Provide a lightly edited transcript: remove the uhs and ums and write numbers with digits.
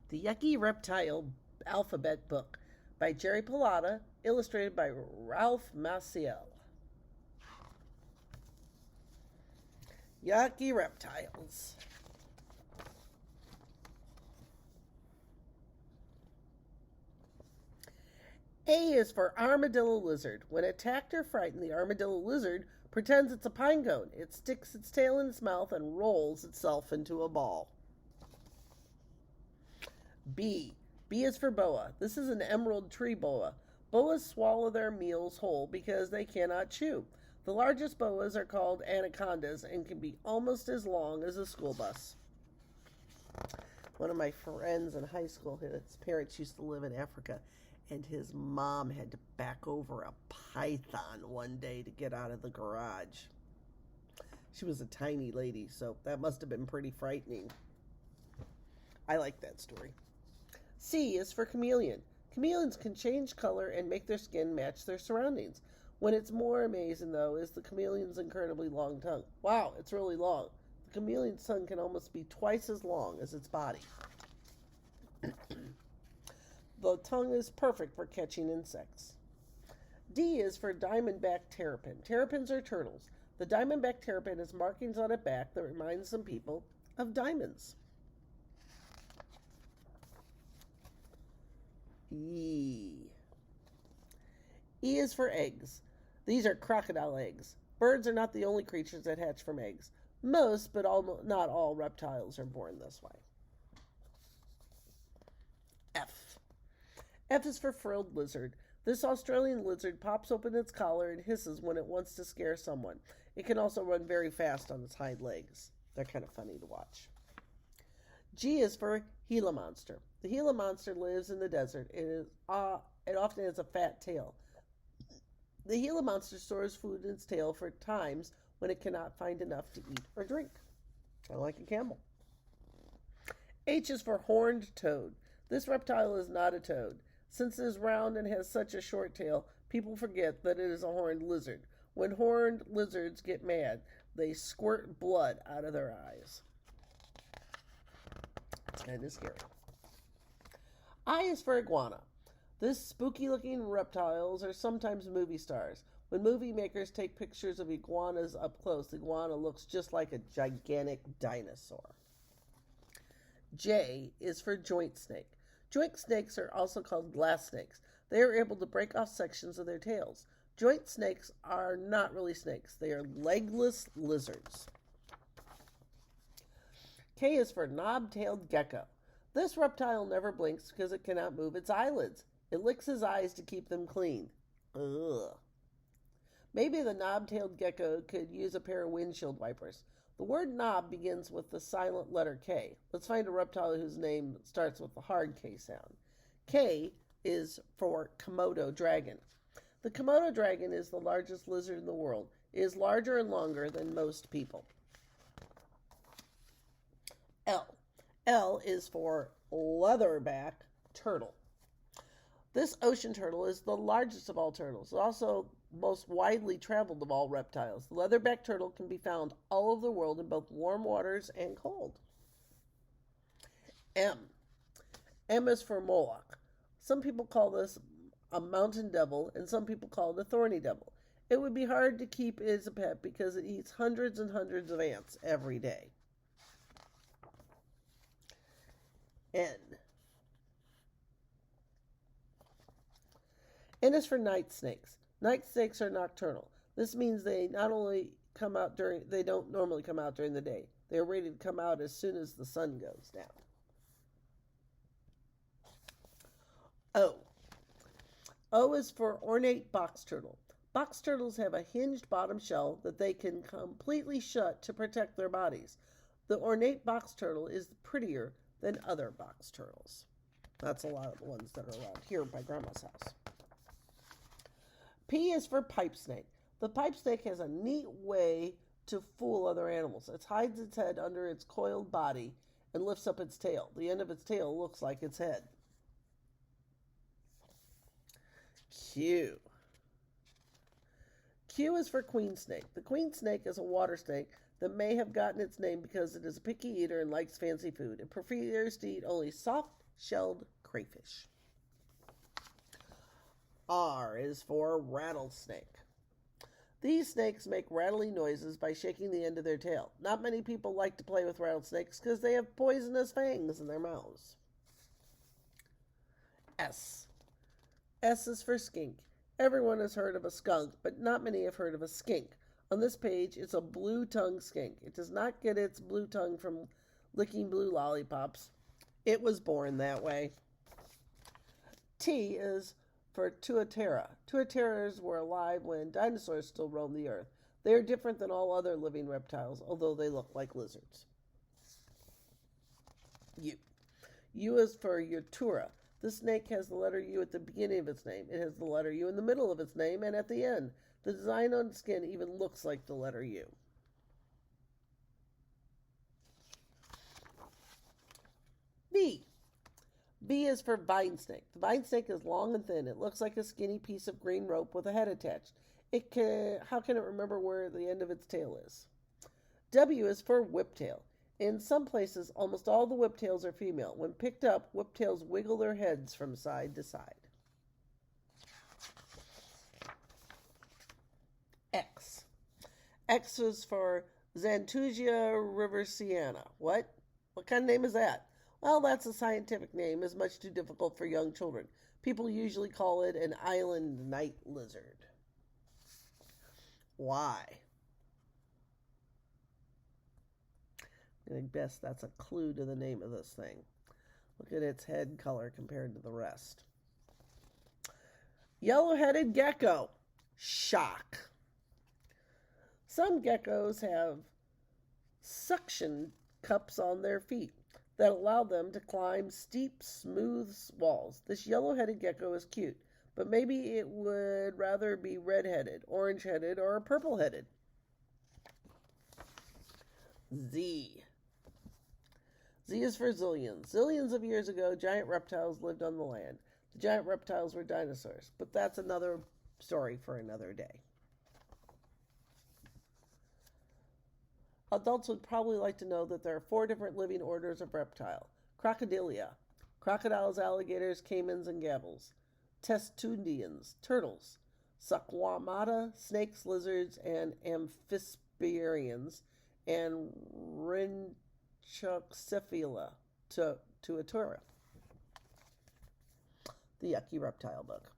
The Yucky Reptile Alphabet Book by Jerry Pallotta, illustrated by Ralph Masielle. Yucky Reptiles. A is for armadillo lizard. When attacked or frightened, the armadillo lizard pretends it's a pine cone. It sticks its tail in its mouth and rolls itself into a ball. B. B is for boa. This is an emerald tree boa. Boas swallow their meals whole because they cannot chew. The largest boas are called anacondas and can be almost as long as a school bus. One of my friends in high school, his parents used to live in Africa, and his mom had to back over a python one day to get out of the garage. She was a tiny lady, so that must have been pretty frightening. I like that story. C is for chameleon. Chameleons can change color and make their skin match their surroundings. When it's more amazing, though, is the chameleon's incredibly long tongue. Wow, it's really long. The chameleon's tongue can almost be twice as long as its body. The tongue is perfect for catching insects. D is for diamondback terrapin. Terrapins are turtles. The diamondback terrapin has markings on its back that remind some people of diamonds. E. E is for eggs. These are crocodile eggs. Birds are not the only creatures that hatch from eggs. Most, but not all, reptiles are born this way. F. F is for frilled lizard. This Australian lizard pops open its collar and hisses when it wants to scare someone. It can also run very fast on its hind legs. They're kind of funny to watch. G is for Gila monster. The Gila monster lives in the desert. It often has a fat tail. The Gila monster stores food in its tail for times when it cannot find enough to eat or drink. Kind of like a camel. H is for horned toad. This reptile is not a toad. Since it is round and has such a short tail, people forget that it is a horned lizard. When horned lizards get mad, they squirt blood out of their eyes. It's kind of scary. I is for iguana. This spooky-looking reptiles are sometimes movie stars. When movie makers take pictures of iguanas up close, the iguana looks just like a gigantic dinosaur. J is for joint snake. Joint snakes are also called glass snakes. They are able to break off sections of their tails. Joint snakes are not really snakes. They are legless lizards. K is for knob-tailed gecko. This reptile never blinks because it cannot move its eyelids. It licks his eyes to keep them clean. Ugh. Maybe the knob-tailed gecko could use a pair of windshield wipers. The word knob begins with the silent letter K. Let's find a reptile whose name starts with the hard K sound. K is for Komodo dragon. The Komodo dragon is the largest lizard in the world. It is larger and longer than most people. L. L is for leatherback turtle. This ocean turtle is the largest of all turtles. It's also most widely traveled of all reptiles. The leatherback turtle can be found all over the world in both warm waters and cold. M. M is for Moloch. Some people call this a mountain devil, and some people call it a thorny devil. It would be hard to keep it as a pet because it eats hundreds and hundreds of ants every day. N. N is for night snakes. Night snakes are nocturnal. This means they don't normally come out during the day. They are ready to come out as soon as the sun goes down. O. O is for ornate box turtle. Box turtles have a hinged bottom shell that they can completely shut to protect their bodies. The ornate box turtle is prettier than other box turtles. That's a lot of the ones that are around here by Grandma's house. P is for pipe snake. The pipe snake has a neat way to fool other animals. It hides its head under its coiled body and lifts up its tail. The end of its tail looks like its head. Q. Q is for queen snake. The queen snake is a water snake that may have gotten its name because it is a picky eater and likes fancy food. It prefers to eat only soft, shelled crayfish. R is for rattlesnake. These snakes make rattling noises by shaking the end of their tail. Not many people like to play with rattlesnakes because they have poisonous fangs in their mouths. S. S is for skink. Everyone has heard of a skunk, but not many have heard of a skink. On this page, it's a blue-tongued skink. It does not get its blue tongue from licking blue lollipops. It was born that way. T is for tuatara. Tuataras were alive when dinosaurs still roamed the earth. They are different than all other living reptiles, although they look like lizards. U. U is for Yutura. This snake has the letter U at the beginning of its name. It has the letter U in the middle of its name and at the end. The design on its skin even looks like the letter U. V. V is for vine snake. The vine snake is long and thin. It looks like a skinny piece of green rope with a head attached. How can it remember where the end of its tail is? W is for whiptail. In some places, almost all the whiptails are female. When picked up, whiptails wiggle their heads from side to side. X. X is for Xantusia riversiana. What? What kind of name is that? Well, that's a scientific name. It's much too difficult for young children. People usually call it an island night lizard. Y. I guess that's a clue to the name of this thing. Look at its head color compared to the rest. Yellow-headed gecko. Shock. Some geckos have suction cups on their feet that allow them to climb steep, smooth walls. This yellow-headed gecko is cute, but maybe it would rather be red-headed, orange-headed, or purple-headed. Z. Z is for zillions. Zillions of years ago, giant reptiles lived on the land. The giant reptiles were dinosaurs, but that's another story for another day. Adults would probably like to know that there are 4 different living orders of reptile. Crocodilia, crocodiles, alligators, caimans, and gavels. Testundians, turtles. Saquamata, snakes, lizards, and amphibians. And Rhynchocephala, tuatura. The Yucky Reptile book.